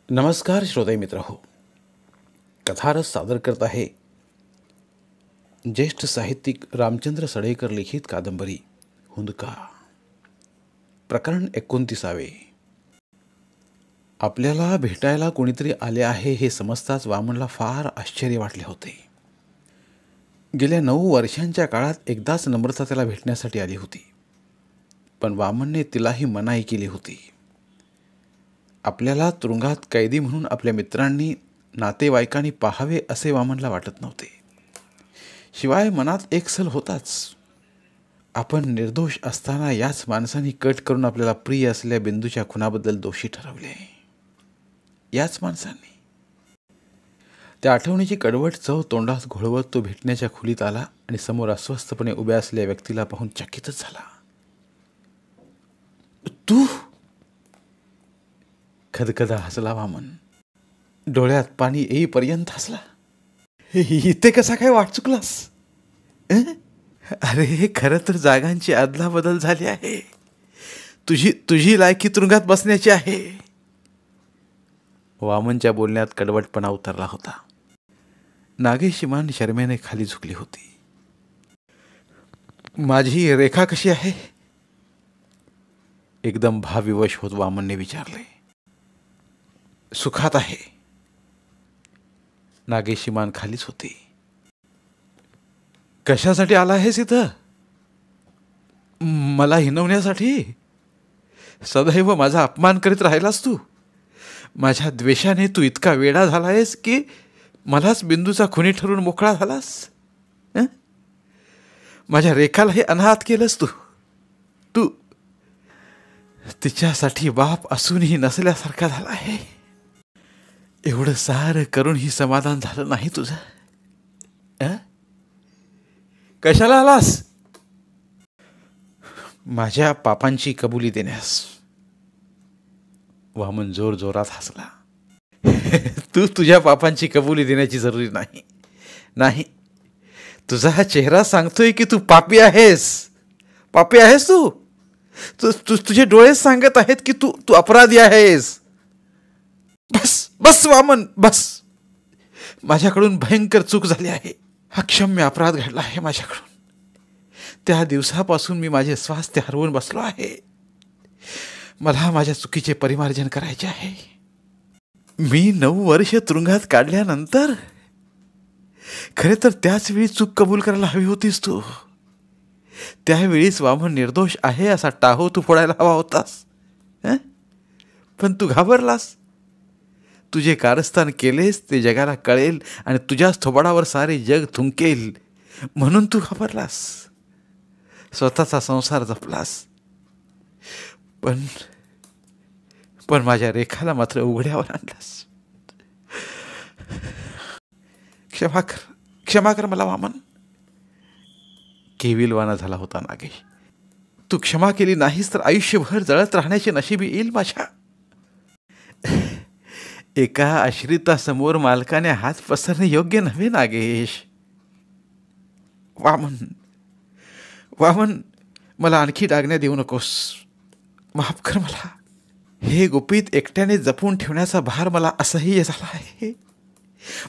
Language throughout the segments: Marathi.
नमस्कार श्रोते मित्र हो. कथारस सादर करत आहे ज्येष्ठ साहित्यिक रामचंद्र सडेकर लिखित कादंबरी हुंदका. प्रकरण 29. आपल्याला भेटायला कोणीतरी आले आहे हे समजताच वामनला फार आश्चर्य वाटले होते. गेल्या 9 वर्षांच्या काळात एकदाच नम्रता त्याला भेटण्यासाठी आली होती, पण वामनने तिलाही मनाई केली होती. आपल्याला तुरुंगात कैदी म्हणून आपल्या मित्रांनी नातेवाईकांनी पाहावे असे वामनला वाटत नव्हते. शिवाय मनात एक सल होताच. आपण निर्दोष असताना याच माणसांनी कट करून आपल्याला प्रिय असलेल्या बिंदूच्या खुनाबद्दल दोषी ठरवले. याच माणसांनी. त्या आठवणीची कडवट चव तोंडात घोळवत तो भेटण्याच्या खोलीत आला आणि समोर अस्वस्थपणे उभ्या असलेल्या व्यक्तीला पाहून चकितच झाला. तू? खदखदा हसला वामन. डोळ्यात पाणी येईपर्यंत हसला. इथे कसा काय वाट चुकलास? अरे खरं तर जागांची अदलाबदल झाली आहे. तुझी लायकी तुरुंगात बसण्याची आहे. वामनच्या बोलण्यात कडवटपणा उतरला होता. नागेशिमान शर्मेने खाली झुकली होती. माझी रेखा कशी आहे? एकदम भावविवश होत वामनने विचारले. सुखात आहे. नागेशिमान खालीच होती. कशासाठी आला आहेस इथं? मला हिनवण्यासाठी? सदैव माझा अपमान करीत राहिलास तू. माझ्या द्वेषाने तू इतका वेडा झालायस की मलाच बिंदूचा खुनी ठरून मोकळा झालास. माझ्या रेखालाही अनाथ केलंस तू. तिच्यासाठी बाप असूनही नसल्यासारखा झाला आहे. एवढं सारं करूनही समाधान झालं नाही तुझं? कशाला आलास? माझ्या पापांची कबुली देण्यास. वामन जोर जोरात हसला. तू तुझ्या पापांची कबुली देण्याची जरुरी नाही. नाही, तुझा हा चेहरा सांगतोय की तू पापी आहेस. पापी आहेस तू. तुझे डोळे सांगत आहेत की तू अपराधी आहेस. बस वामन, बस. माझ्याकडून भयंकर चूक झाली आहे. अक्षम्य अपराध घडला आहे माझ्याकडून. त्या दिवसापासून मी माझे स्वास्थ्य हरवून बसलो आहे. मला माझ्या चुकीचे परिमार्जन करायचे आहे. मी 9 वर्ष तुरुंगात काढल्यानंतर खरे तर त्याच वेळी चूक कबूल करायला हवी होतीस तू. त्यावेळीच वामन निर्दोष आहे असा टाहो तू फोडायला हवा होतास. पण तू घाबरलास. तुझे कारस्थान केलेस ते जगाला कळेल आणि तुझ्याच थोबाडावर सारे जग थुंकेल म्हणून तू घाबरलास. स्वतःचा संसार जपलास. पण माझ्या रेखाला मात्र उघड्यावर आणलास. क्षमा कर मला वामन. केविलवाना झाला होता नागेश. तू क्षमा केली नाहीस तर आयुष्यभर जळत राहण्याचे नशीबी येईल माझ्या. एका आश्रितासमोर मालकाने हात पसरणे योग्य नव्हे नागेश. वामन, मला आणखी डागण्या देऊ नकोस. माफ कर मला. हे गुपित एकट्याने जपून ठेवण्याचा भार मला असह्य झाला आहे.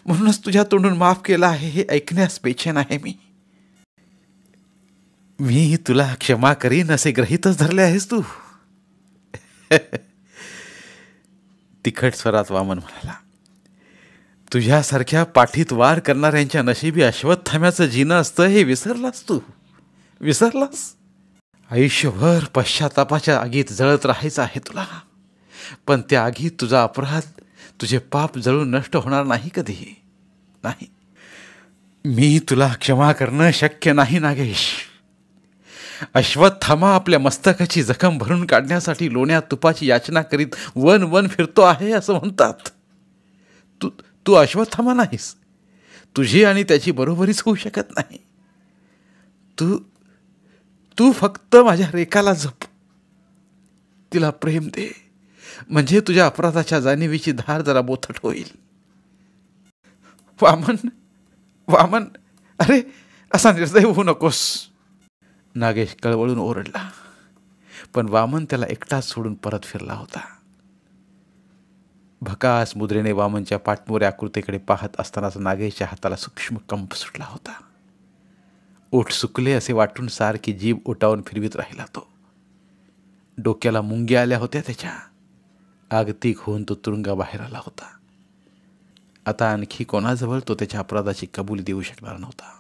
म्हणूनच तुझ्या तोंडून माफ केला आहे हे ऐकण्यास बेचैन आहे मी. मी तुला क्षमा करीन असे गृहीतच धरले आहेस तू. तिखट स्वरात वामन म्हणाला. तुझ्यासारख्या पाठीत वार करणाऱ्यांच्या नशिबी अश्वत्थाम्याचं जीणं असतं हे विसरलास तू. विसरलास. आयुष्यभर पश्चातापाच्या आगीत जळत राहायचं आहे तुला. पण त्या आगीत तुझा अपराध, तुझे पाप जळून नष्ट होणार नाही कधीही. नाही. मी तुला क्षमा करणं शक्य नाही नागेश. अश्वत्थामा आपल्या मस्तकाची जखम भरून काढण्यासाठी लोण्यात तुपाची याचना करीत वन फिरतो आहे असं म्हणतात. तू अश्वत्थामा नाहीस. तुझी आणि त्याची बरोबरीच होऊ शकत नाही. तू फक्त माझ्या रेखाला जप. तिला प्रेम दे. म्हणजे तुझ्या अपराधाच्या जाणीवीची धार जरा बोथट होईल. वामन, अरे असा निर्दय होऊ नकोस. नागेश कळवळून ओरडला. पण वामन त्याला एकटाच सोडून परत फिरला होता. भकास मुद्रेने वामनच्या पाठमोऱ्या आकृतीकडे पाहत असतानाच नागेशच्या हाताला सूक्ष्म कंप सुटला होता. ओठ सुकले असे वाटून सारखी जीभ ओटावून फिरवीत राहिला तो. डोक्याला मुंग्या आल्या होत्या त्याच्या. आगतिक होऊन तो तुरुंगाबाहेर आला होता. आता आणखी कोणाजवळ तो त्याच्या अपराधाची कबुली देऊ शकणार नव्हता.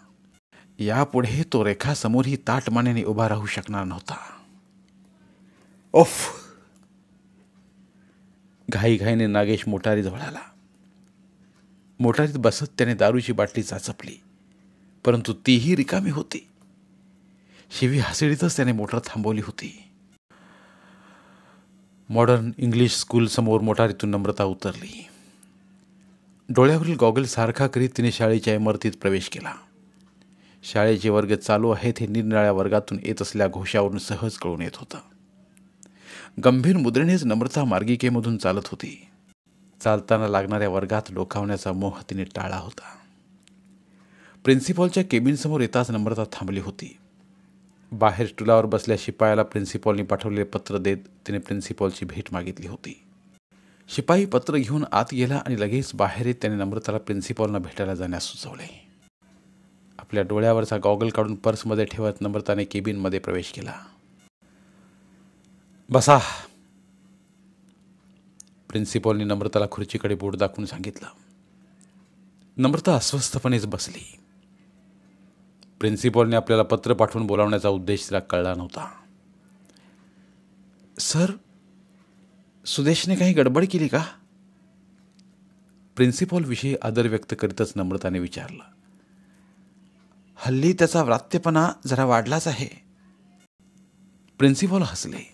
यापुढे तो रेखासमोरही ताठ मानेने उभा राहू शकणार नव्हता. ओफ! घाईघाईने नागेश मोटारीजवळ आला. मोटारीत बसत त्याने दारूची बाटली चाचपली, परंतु तीही रिकामी होती. शिवी हसडीतच त्याने मोटार थांबवली होती. मॉडर्न इंग्लिश स्कूल समोर मोटारीतून नम्रता उतरली. डोळ्यावरील गॉगल सारखा करीत तिने शाळेच्या इमारतीत प्रवेश केला. शाळेचे वर्ग चालू आहेत हे निरनिराळ्या वर्गातून येत असलेल्या घोषावरून सहज कळून येत होतं. गंभीर मुद्रेनेच नम्रता मार्गिकेमधून चालत होती. चालताना लागणाऱ्या वर्गात डोकावण्याचा मोह तिने टाळला होता. प्रिन्सिपॉलच्या केबिनसमोर येताच नम्रता थांबली होती. बाहेर स्टुलावर बसल्या शिपायाला प्रिन्सिपॉलनी पाठवलेले पत्र देत तिने प्रिन्सिपॉलची भेट मागितली होती. शिपाई पत्र घेऊन आत गेला आणि लगेच बाहेर येत त्याने नम्रताला प्रिन्सिपॉलना भेटायला जाण्यास सुचवले. आपल्या डोळ्यावरचा गॉगल काढून पर्समध्ये ठेवत नम्रताने केबिनमध्ये प्रवेश केला. बसा, प्रिन्सिपॉलनी नम्रताला खुर्चीकडे बोट दाखवून सांगितलं. नम्रता अस्वस्थपणेच बसली. प्रिन्सिपॉलने आपल्याला पत्र पाठवून बोलावण्याचा उद्देश तिला कळला नव्हता. सर, सुदेशने काही गडबड केली का? प्रिन्सिपॉलविषयी आदर व्यक्त करीतच नम्रताने विचारलं. हल्ली त्याचा व्रात्यपणा जरा वाढलाच आहे. प्रिन्सिपॉल हसले.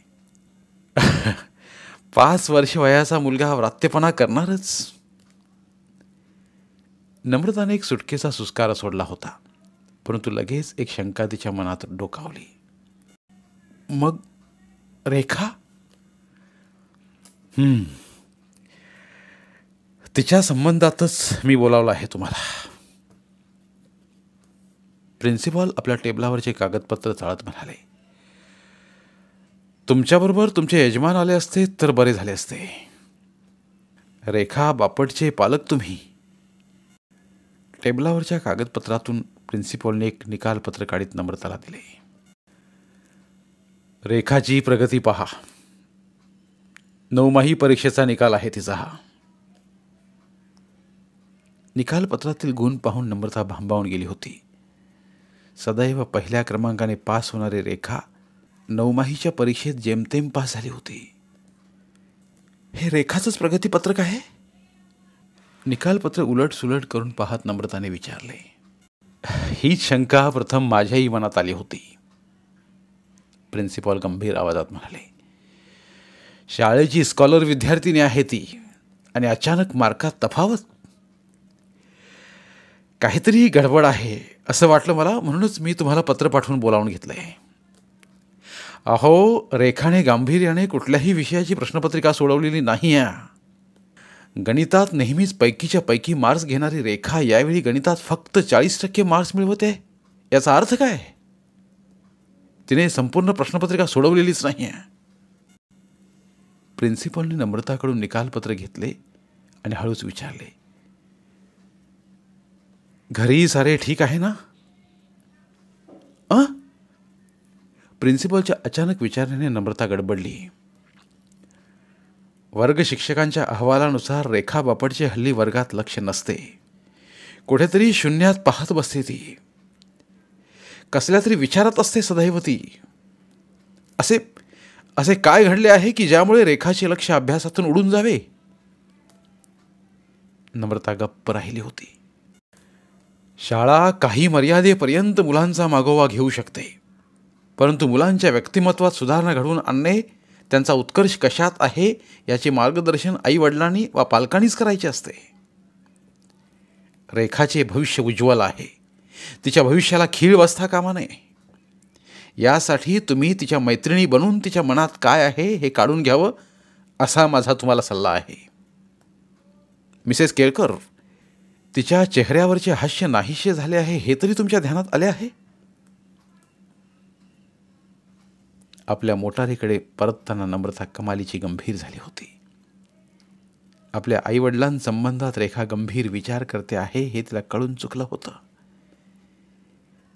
5 वर्ष वयाचा मुलगा व्रात्यपणा करणारच. नम्रताने एक सुटकेचा सुस्कारा सोडला होता, परंतु लगेच एक शंका तिच्या मनात डोकावली. मग रेखा? तिच्या संबंधातच मी बोलावलं आहे तुम्हाला. प्रिन्सिपॉल आपल्या टेबलावरचे कागदपत्र चाळत म्हणाले. तुमच्याबरोबर तुमचे यजमान आले असते तर बरे झाले असते. रेखा बापटचे पालक तुम्ही. टेबलावरच्या कागदपत्रातून प्रिन्सिपॉलने एक निकालपत्र काढीत नम्रताला दिले. रेखाची प्रगती पहा. 9माही परीक्षेचा निकाल आहे तिचा हा. निकालपत्रातील गुण पाहून नम्रता भांबावून गेली होती. सदैव पहिल्या क्रमांकाने पास होणारी रेखा 9माहीच्या परीक्षेत जेमतेम पास झाली होती. हे रेखाचंच प्रगतीपत्रक आहे? निकालपत्र उलटसुलट करून पाहत नम्रताने विचारले. हीच शंका प्रथम माझ्याही मनात आली होती. प्रिन्सिपॉल गंभीर आवाजात म्हणाले. शाळेची स्कॉलर विद्यार्थिनी आहे ती, आणि अचानक मार्कात तफावत. काहीतरी गडबड आहे असं वाटलं मला, म्हणूनच मी तुम्हाला पत्र पाठवून बोलावून घेतलंय. अहो, रेखाने गांभीर्याने कुठल्याही विषयाची प्रश्नपत्रिका सोडवलेली नाही आहे. गणितात नेहमीच पैकीच्या पैकी मार्क्स घेणारी रेखा यावेळी गणितात फक्त 40% मार्क्स मिळवते. याचा अर्थ काय? तिने संपूर्ण प्रश्नपत्रिका सोडवलेलीच नाही आहे. प्रिन्सिपॉलने नम्रताकडून निकालपत्र घेतले आणि हळूच विचारले. घरी सारे ठीक आहे ना? प्रिन्सिपॉलच्या अचानक विचारण्याने नम्रता गडबडली. वर्ग शिक्षकांच्या अहवालानुसार रेखा बापटचे हल्ली वर्गात लक्ष नसते. कुठेतरी शून्यात पाहत बसते ती. कसल्या तरी विचारात असते सदैव ती. असे काय घडले आहे की ज्यामुळे रेखाचे लक्ष अभ्यासातून उडून जावे? नम्रता गप्प राहिली होती. शाळा काही मर्यादेपर्यंत मुलांचा मागोवा घेऊ शकते, परंतु मुलांच्या व्यक्तिमत्वात सुधारणा घडवून आणणे, त्यांचा उत्कर्ष कशात आहे याचे मार्गदर्शन आईवडिलांनी वा पालकांनीच करायचे असते. रेखाचे भविष्य उज्ज्वल आहे. तिच्या भविष्याला खीळ बसता कामा नये. यासाठी तुम्ही तिच्या मैत्रिणी बनून तिच्या मनात काय आहे हे काढून घ्यावं, असा माझा तुम्हाला सल्ला आहे. मिसेस केळकर, तिच्या चेहऱ्यावरचे हास्य नाहीसे झाले आहे हे तरी तुमच्या ध्यानात आले आहे? आपल्या मोटारीकडे परतताना नम्रता कमालीची गंभीर झाली होती. आपल्या आईवडिलांसंबंधात रेखा गंभीर विचार करते आहे हे तिला कळून चुकलं होतं.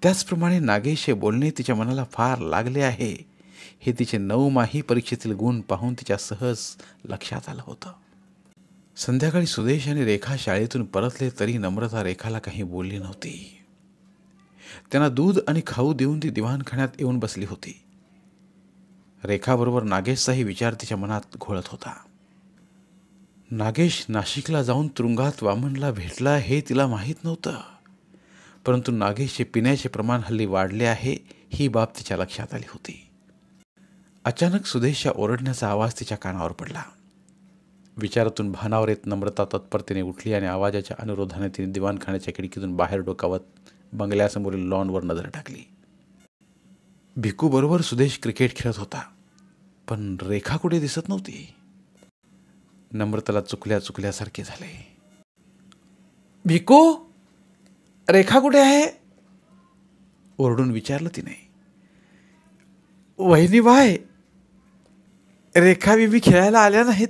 त्याचप्रमाणे नागेशचे बोलणे तिच्या मनाला फार लागले आहे हे तिचे 9माही परीक्षेतील गुण पाहून तिच्या सहज लक्षात आलं होतं. संध्याकाळी सुदेश आणि रेखा शाळेतून परतले तरी नम्रता रेखाला काही बोलली नव्हती. त्यांना दूध आणि खाऊ देऊन ती दिवाणखान्यात येऊन बसली होती. रेखाबरोबर नागेशचाही विचार तिच्या मनात घोळत होता. नागेश नाशिकला जाऊन तुरुंगात वामनला भेटला हे तिला माहीत नव्हतं, परंतु नागेशचे पिण्याचे प्रमाण हल्ली वाढले आहे ही बाब तिच्या लक्षात आली होती. अचानक सुदेशच्या ओरडण्याचा आवाज तिच्या कानावर पडला. विचारातून भानावर येत नम्रता तत्परतेने उठली आणि आवाजाच्या अनुरोधाने तिने दिवाणखान्याच्या खिडकीतून बाहेर डोकावत बंगल्यासमोरील लॉनवर नजर टाकली. भिकूबरोबर सुदेश क्रिकेट खेळत होता, पण रेखा कुठे दिसत नव्हती. नम्रताला चुकल्यासारखे झाले. भिकू, रेखा कुठे आहे? ओरडून विचारलं तिने. वहिनी बाय, रेखा बीबी खेळायला आल्या नाहीत.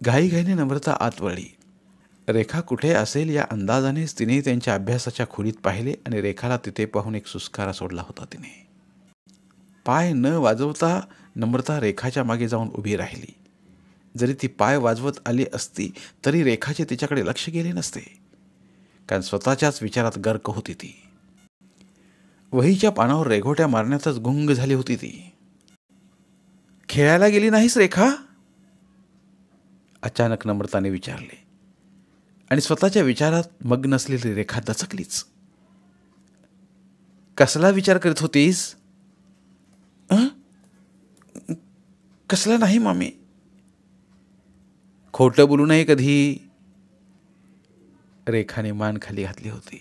घाईघाईने नम्रता आत वळली. रेखा कुठे असेल या अंदाजानेच तिने त्यांच्या अभ्यासाच्या खोलीत पाहिले आणि रेखाला तिथे पाहून एक सुस्कारा सोडला होता. तिने पाय न वाजवता नम्रता रेखाच्या मागे जाऊन उभी राहिली. जरी ती पाय वाजवत आली असती तरी रेखाचे तिच्याकडे लक्ष गेले नसते, कारण स्वतःच्याच विचारात गर्क होती ती. वहीच्या पानावर रेघोट्या मारण्यातच गुंग झाली होती ती. खेळायला गेली नाहीस रेखा? अचानक नम्रताने विचारले आणि स्वतःच्या विचारात मग्न असलेली रेखा दचकलीच. कसला विचार करीत होतीस? कसला नाही मामी. खोटं बोलू नये कधी. रेखाने मान खाली घातली होती.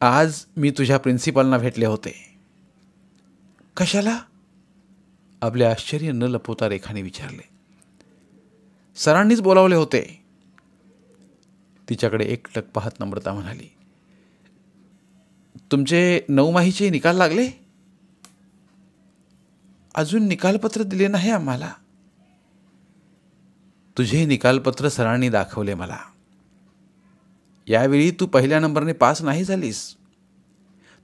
आज मी तुझ्या प्रिन्सिपलना भेटले होते. कशाला? आपले आश्चर्य न लपवता रेखाने विचारले. सरांनीच बोलावले होते. तिच्याकडे एकटक पाहत नम्रता म्हणाली. तुमचे 9माहीचे निकाल लागले? अजून निकालपत्र दिले नाही आम्हाला. तुझे निकालपत्र सरांनी दाखवले मला. यावेळी तू पहिल्या नंबरने पास नाही झालीस.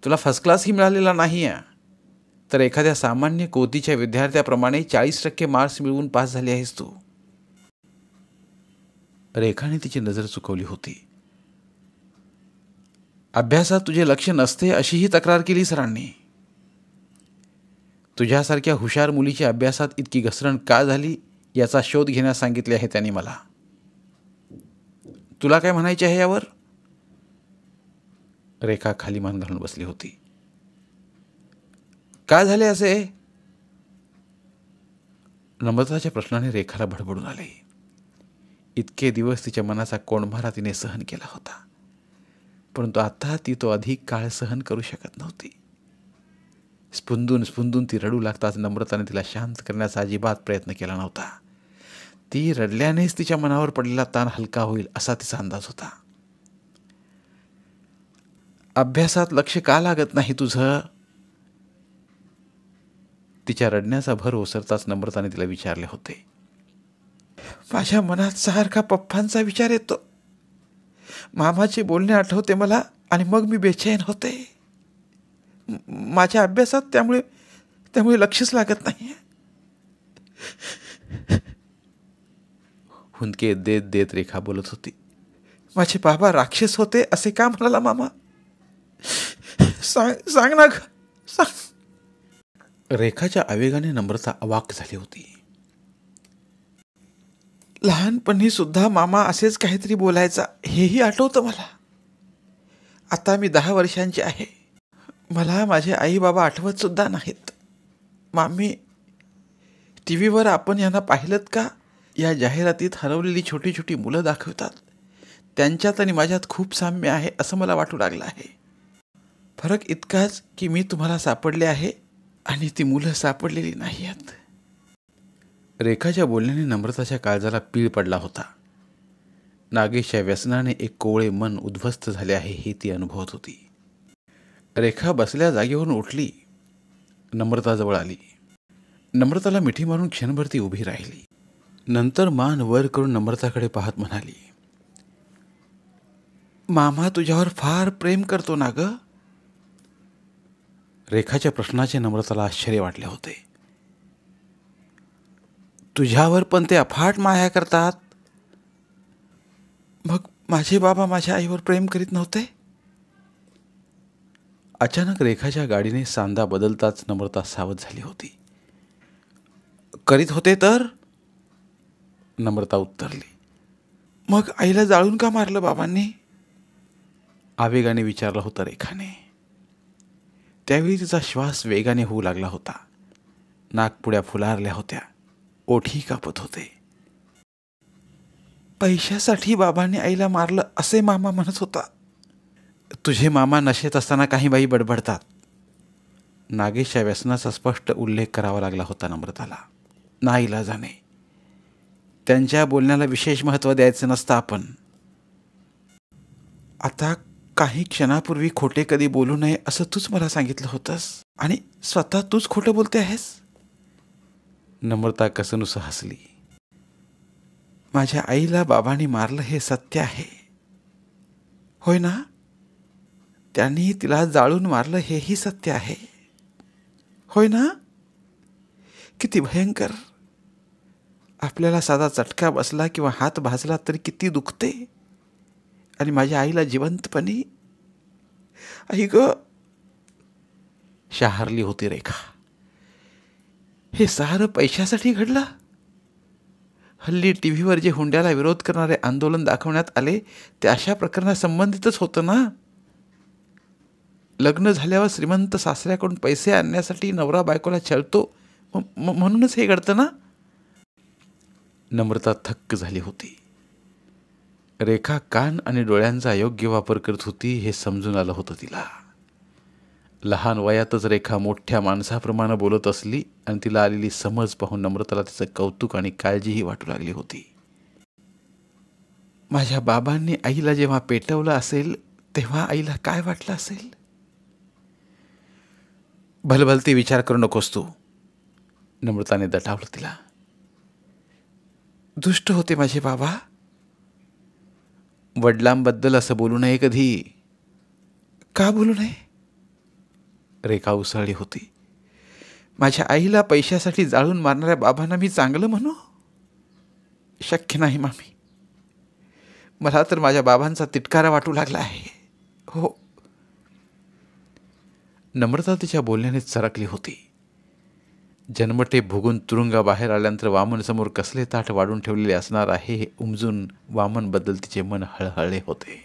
तुला फर्स्ट क्लासही मिळालेला नाही आहे, तर एखाद्या सामान्य कोटीच्या विद्यार्थ्याप्रमाणे 40% मार्क्स मिळवून पास झाली आहेस तू. रेखाने तिची नजर चुकवली होती. अभ्यासात तुझे लक्ष नसते अशीही तक्रार केली सरांनी. तुझ्यासारख्या हुशार मुलीच्या अभ्यासात इतकी घसरण का झाली याचा शोध घेण्यास सांगितले आहे त्यांनी मला. तुला काय म्हणायचे आहे यावर? रेखा खाली मान घालून बसली होती. काय झाले असे? नम्रताच्या प्रश्नाने रेखाला भडभडून आले. इतके दिवस तिच्या मनाचा कोंडमारा तिने सहन केला होता, परंतु आता ती तो अधिक काळ सहन करू शकत नव्हती. स्फुंदून ती रडू लागताच नम्रताने तिला शांत करण्याचा अजिबात प्रयत्न केला नव्हता. ती रडल्यानेच तिच्या मनावर पडलेला ताण हलका होईल असा तिचा अंदाज होता. अभ्यासात लक्ष का लागत नाही तुझं? तिच्या रडण्याचा भर ओसरताच नम्रताने तिला विचारले होते. माझ्या मनात सारखा पप्पांचा विचार येतो. मामाचे बोलणे आठवते मला आणि मग मी बेचैन होते. माझ्या अभ्यासात त्यामुळे लक्षच लागत नाही. हुंदके देत देत रेखा बोलत होती. माझे बाबा राक्षस होते असे का म्हणाला मामा? सांग ना ग, सांग. रेखाच्या आवेगाने नम्रता अवाक झाली होती. लहानपणी सुद्धा मामा असेच काहीतरी बोलायचा हेही आठवतं मला. आता मी 10 वर्षांची आहे. मला माझे आई बाबा आठवत सुद्धा नाहीत. मामी, टीव्हीवर आपण यांना पाहिलंत का? या जाहिरातीत हरवलेली छोटी छोटी मुलं दाखवतात. त्यांच्यात आणि माझ्यात खूप साम्य आहे असं मला वाटू लागलं आहे. फरक इतकाच की मी तुम्हाला सापडले आहे आणि ती मुलं सापडलेली नाही आहेत. रेखाच्या बोलण्याने नम्रताच्या काळजाला पीळ पडला होता. नागेशच्या व्यसनाने एक कोवळे मन उद्ध्वस्त झाले आहे हे ती अनुभवत होती. रेखा बसल्या जागेवरून उठली. नम्रताजवळ आली. नम्रताला मिठी मारून क्षणभर ती उभी राहिली. नंतर मान वर करून नम्रताकडे पाहत म्हणाली, मामा तुझ्यावर फार प्रेम करतो ना ग. रेखाच्या प्रश्नाचे नम्रताला आश्चर्य वाटले होते. तुझ्यावर पण ते अफाट माया करतात? मग माझे बाबा माझ्या आईवर प्रेम करीत नव्हते? अचानक रेखाच्या गाडीने सांदा बदलताच नम्रता सावध झाली होती. करीत होते तर? नम्रता उत्तरली. मग आईला जाळून का मारलं बाबांनी? आवेगाने विचारलं होतं रेखाने. त्यावेळी तिचा श्वास वेगाने होऊ लागला होता. नाकपुड्या फुलारल्या होत्या, ओठी कापत होते. पैशासाठी बाबांनी आईला मारलं असे मामा म्हणत होता. तुझे मामा नशेत असताना काही बाई बडबडतात. नागेशच्या व्यसनाचा स्पष्ट उल्लेख करावा लागला होता नम्रताला. नाईलाजाने त्यांच्या बोलण्याला विशेष महत्त्व द्यायचं नसतं आपण. आता काही क्षणापूर्वी खोटे कधी बोलू नये असं तूच मला सांगितलं होतंस आणि स्वतः तूच खोटं बोलते आहेस. नम्रता कसनुसं हसली. माझ्या आईला बाबांनी मारलं हे सत्य आहे, होय ना? त्यांनी तिला जाळून मारलं हेही सत्य आहे, होय ना? किती भयंकर. आपल्याला साधा चटका बसला किंवा हात भाजला तरी किती दुखते. आणि माझ्या आईला जिवंतपणी, आई ग, शहारली होती रेखा. हे सारं पैशासाठी घडलं? हल्ली टीव्हीवर जे हुंड्याला विरोध करणारे आंदोलन दाखवण्यात आले ते अशा प्रकरणासंबंधितच होतं ना? लग्न झाल्यावर श्रीमंत सासऱ्याकडून पैसे आणण्यासाठी नवरा बायकोला छळतो म्हणूनच हे घडतं ना? नम्रता थक्क झाली होती. रेखा कान आणि डोळ्यांचा योग्य वापर करत होती हे समजून आलं होतं तिला. लहान वयातच रेखा मोठ्या माणसाप्रमाणे बोलत असली आणि तिला आलेली समज पाहून नम्रताला तिचं कौतुक आणि काळजीही वाटू लागली होती. माझ्या बाबांनी आईला जेव्हा पेटवलं असेल तेव्हा आईला काय वाटलं असेल? भलभलती विचार करू नकोस तू, नम्रताने दटावलं तिला. दुष्ट होते माझे बाबा. वडिलांबद्दल असं बोलू नये कधी. का बोलू नये? रेखा उसळली होती. माझ्या आईला पैशासाठी जाळून मारणाऱ्या बाबांना मी चांगलं म्हणू? शक्य नाही मामी. मला तर माझ्या बाबांचा तिटकारा वाटू लागला आहे. हो. नम्रता तिच्या बोलण्याने चरकली होती. जन्मटे भोगून तुरुंगाबाहेर आल्यानंतर वामनसमोर कसले ताट वाढून ठेवलेले असणार आहे हे उमजून वामनबद्दल तिचे मन हळहळले होते.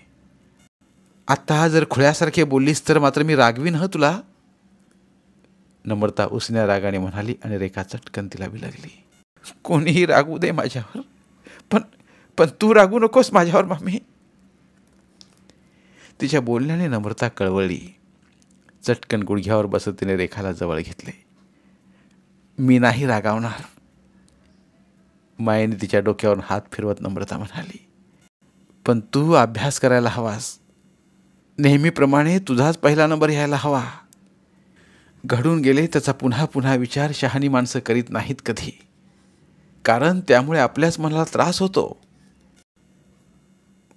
आता जर खुळ्यासारखे बोललीस तर मात्र मी रागवीन ह तुला, नम्रता उसण्या रागाने म्हणाली आणि रेखा चटकन तिला बिलगली. कोणीही रागू दे माझ्यावर, पण तू रागू नकोस माझ्यावर मामी. तिच्या बोलण्याने नम्रता कळवळली. चटकन गुडघ्यावर बसत तिने रेखाला जवळ घेतले. मी नाही रागावणार, मायेने तिच्या डोक्यावरून हात फिरवत नम्रता म्हणाली. पण तू अभ्यास करायला हवास. नेहमीप्रमाणे तुझाच पहिला नंबर यायला हवा. घडून गेले त्याचा पुन्हा पुन्हा विचार शहाणी माणसं करीत नाहीत कधी, कारण त्यामुळे आपल्याच मनाला त्रास होतो.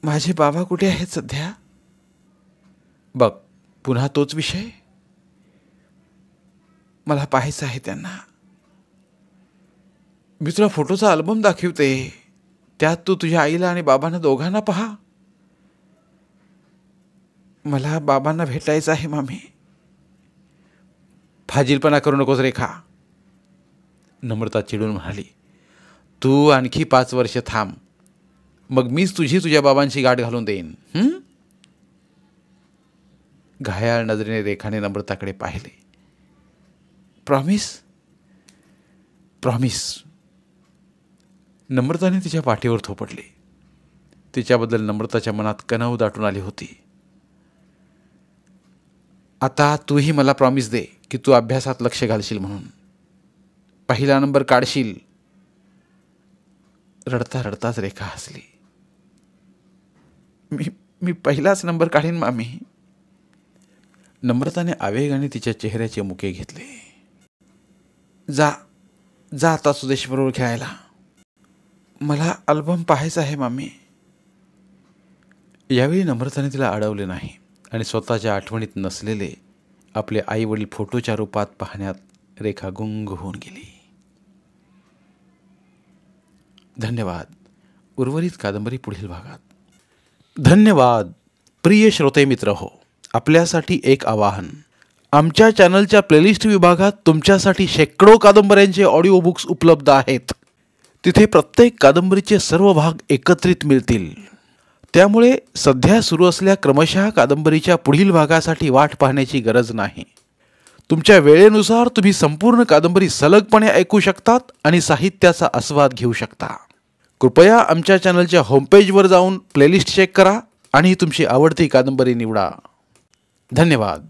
माझे बाबा कुठे आहेत सध्या? बघ, पुन्हा तोच विषय. मला पाहायचं आहे त्यांना. मी तुला फोटोचा अल्बम दाखवते, त्यात तू तुझ्या आईला आणि बाबांना दोघांना पहा. मला बाबांना भेटायचं आहे मामी. फाजीलपणा करू नकोस रेखा, नम्रता चिडून म्हणाली. तू आणखी 5 वर्ष थांब, मग मीच तुझ्या बाबांची गाठ घालून देईन. घायाळ नजरेने रेखाने नम्रताकडे पाहिले. प्रॉमिस? प्रॉमिस. नम्रताने तिच्या पाठीवर थोपटले. तिच्याबद्दल नम्रताच्या मनात कणव दाटून आली होती. आता तूही मला प्रॉमिस दे की तू अभ्यासात लक्ष घालशील म्हणून. पहिला नंबर काढशील. रडता रडताच रेखा हसली. मी पहिलाच नंबर काढीन मामी. नम्रताने आवेगाने तिच्या चेहऱ्याचे मुके घेतले. जा, जा आता सुदेशबरोबर खेळायला. मला अल्बम पाहायचा आहे मामी. यावेळी नम्रताने तिला अडवले नाही आणि स्वतःच्या आठवणीत नसलेले आपले आई वडील फोटोच्या रूपात पाहण्यात रेखा गुंग होऊन गेली. धन्यवाद. उर्वरित कादंबरी पुढील भागात. धन्यवाद. प्रिय श्रोते मित्र हो, आपल्यासाठी एक आवाहन. आमच्या चॅनलच्या प्लेलिस्ट विभागात तुमच्यासाठी शेकडो कादंबऱ्यांचे ऑडिओ बुक्स उपलब्ध आहेत. तिथे प्रत्येक कादंबरीचे सर्व भाग एकत्रित मिळतील. त्यामुळे सध्या सुरू असलेल्या क्रमशः कादंबरीच्या पुढील भागासाठी वाट पाहण्याची गरज नाही. तुमच्या वेळेनुसार तुम्ही संपूर्ण कादंबरी सलगपणे ऐकू शकतात आणि साहित्याचा आस्वाद घेऊ शकता. कृपया आमच्या चॅनलच्या होमपेजवर जाऊन प्लेलिस्ट चेक करा आणि तुमची आवडती कादंबरी निवडा. धन्यवाद.